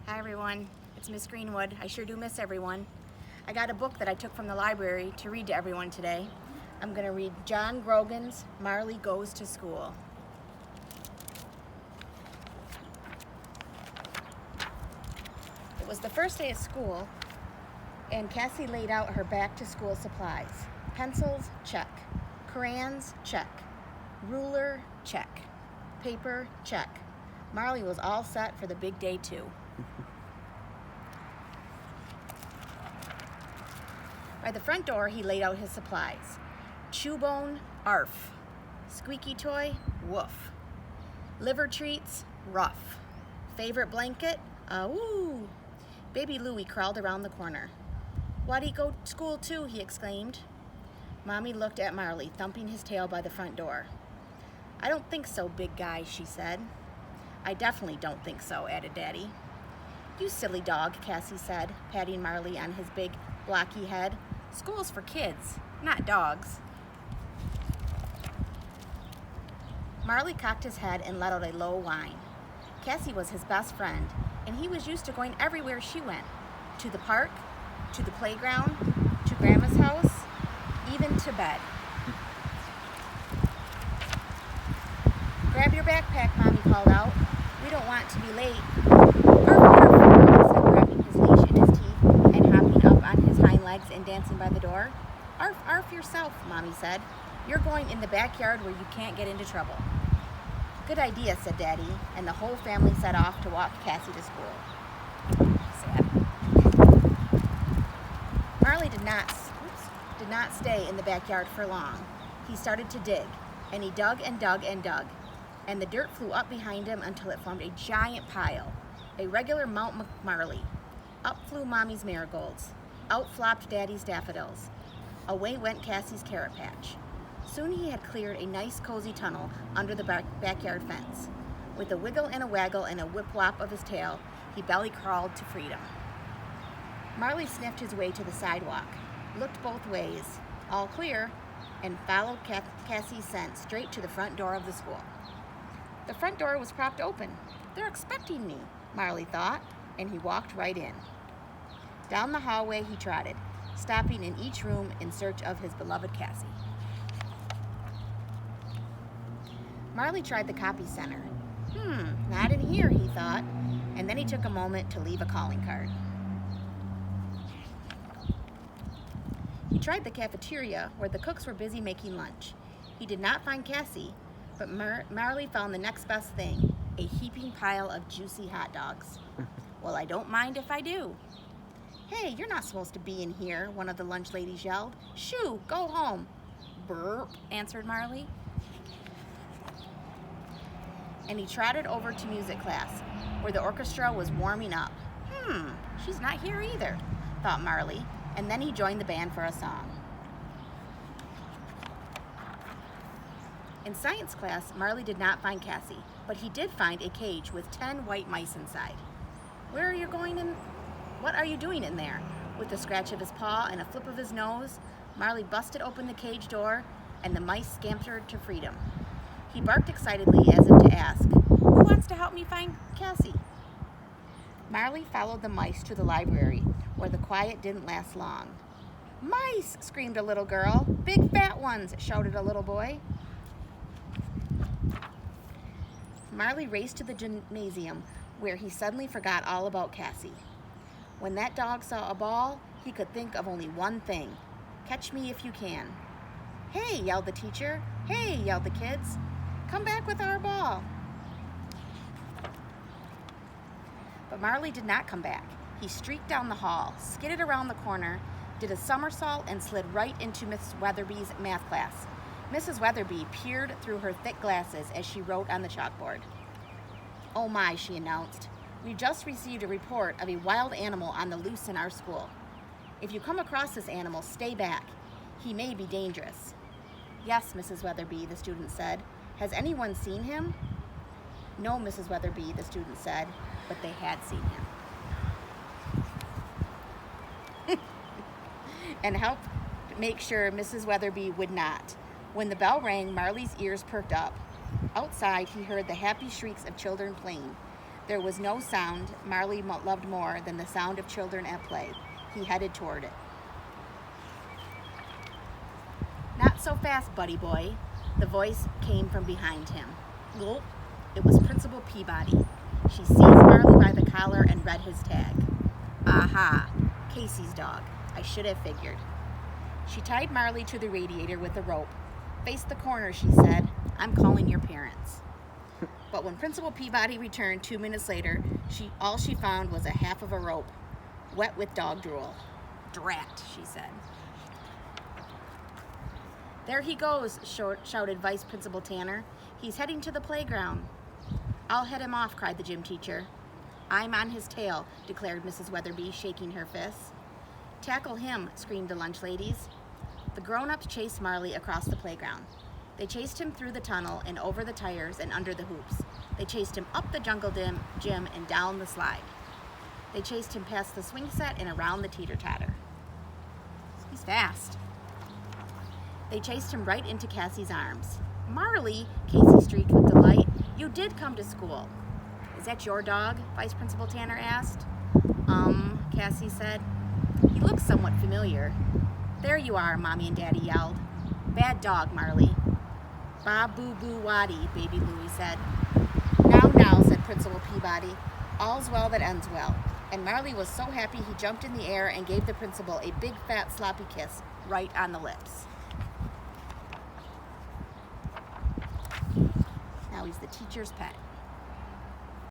Hi everyone, it's Miss Greenwood. I sure do miss everyone. I got a book that I took from the library to read to everyone today. I'm going to read John Grogan's Marley Goes to School. It was the first day of school, and Cassie laid out her back-to-school supplies. Pencils, check. Crayons, check. Ruler, check. Paper, check. Marley was all set for the big day too. By the front door, he laid out his supplies. Chew bone, arf. Squeaky toy, woof. Liver treats, rough. Favorite blanket, woo. Baby Louie crawled around the corner. "Why'd he go to school too?" he exclaimed. Mommy looked at Marley, thumping his tail by the front door. "I don't think so, big guy," she said. "I definitely don't think so," added Daddy. "You silly dog," Cassie said, patting Marley on his big, blocky head. "School's for kids, not dogs." Marley cocked his head and let out a low whine. Cassie was his best friend, and he was used to going everywhere she went. To the park, to the playground, to Grandma's house, even to bed. "Grab your backpack," Mommy called out. "We don't want to be late." "Arf, arf," Marley said, grabbing his leash in his teeth and hopping up on his hind legs and dancing by the door. "Arf, arf yourself," Mommy said. "You're going in the backyard where you can't get into trouble." "Good idea," said Daddy, and the whole family set off to walk Cassie to school. Sad. Marley did not stay in the backyard for long. He started to dig, and he dug and dug and dug, and the dirt flew up behind him until it formed a giant pile, a regular Mount Marley. Up flew Mommy's marigolds. Out flopped Daddy's daffodils. Away went Cassie's carrot patch. Soon he had cleared a nice cozy tunnel under the backyard fence. With a wiggle and a waggle and a whip-whop of his tail, he belly crawled to freedom. Marley sniffed his way to the sidewalk, looked both ways, all clear, and followed Cassie's scent straight to the front door of the school. The front door was propped open. "They're expecting me," Marley thought, and he walked right in. Down the hallway he trotted, stopping in each room in search of his beloved Cassie. Marley tried the copy center. Not in here, he thought, and then he took a moment to leave a calling card. He tried the cafeteria, where the cooks were busy making lunch. He did not find Cassie, but Marley found the next best thing, a heaping pile of juicy hot dogs. "Well, I don't mind if I do." "Hey, you're not supposed to be in here," one of the lunch ladies yelled. "Shoo, go home." "Burp," answered Marley. And he trotted over to music class, where the orchestra was warming up. She's not here either, thought Marley, and then he joined the band for a song. In science class, Marley did not find Cassie, but he did find a cage with 10 white mice inside. What are you doing in there?" With a scratch of his paw and a flip of his nose, Marley busted open the cage door, and the mice scampered to freedom. He barked excitedly as if to ask, "Who wants to help me find Cassie?" Marley followed the mice to the library, where the quiet didn't last long. "Mice!" screamed a little girl. "Big fat ones!" shouted a little boy. Marley raced to the gymnasium, where he suddenly forgot all about Cassie. When that dog saw a ball, he could think of only one thing: catch me if you can. "Hey!" yelled the teacher. "Hey!" yelled the kids. "Come back with our ball." But Marley did not come back. He streaked down the hall, skidded around the corner, did a somersault, and slid right into Miss Weatherby's math class. Mrs. Weatherby peered through her thick glasses as she wrote on the chalkboard. "Oh my," she announced. "We've just received a report of a wild animal on the loose in our school. If you come across this animal, stay back. He may be dangerous." "Yes, Mrs. Weatherby," the student said. "Has anyone seen him?" "No, Mrs. Weatherby," the student said, but they had seen him. And helped make sure Mrs. Weatherby would not. When the bell rang, Marley's ears perked up. Outside, he heard the happy shrieks of children playing. There was no sound Marley loved more than the sound of children at play. He headed toward it. "Not so fast, buddy boy." The voice came from behind him. Gulp. It was Principal Peabody. She seized Marley by the collar and read his tag. "Aha, Casey's dog. I should have figured." She tied Marley to the radiator with a rope. "Face the corner," she said. "I'm calling your parents." But when Principal Peabody returned 2 minutes later, all she found was a half of a rope, wet with dog drool. "Drat," she said. "There he goes," shouted Vice Principal Tanner. "He's heading to the playground." "I'll head him off," cried the gym teacher. "I'm on his tail," declared Mrs. Weatherby, shaking her fists. "Tackle him," screamed the lunch ladies. The grown-ups chased Marley across the playground. They chased him through the tunnel and over the tires and under the hoops. They chased him up the jungle gym and down the slide. They chased him past the swing set and around the teeter-totter. He's fast. They chased him right into Cassie's arms. "Marley," Casey shrieked with delight, "you did come to school." "Is that your dog?" Vice Principal Tanner asked. Cassie said. "He looks somewhat familiar." "There you are," Mommy and Daddy yelled. "Bad dog, Marley." "Ba-boo-boo-waddy," Baby Louie said. Now," said Principal Peabody. "All's well that ends well." And Marley was so happy he jumped in the air and gave the principal a big, fat, sloppy kiss right on the lips. Now he's the teacher's pet.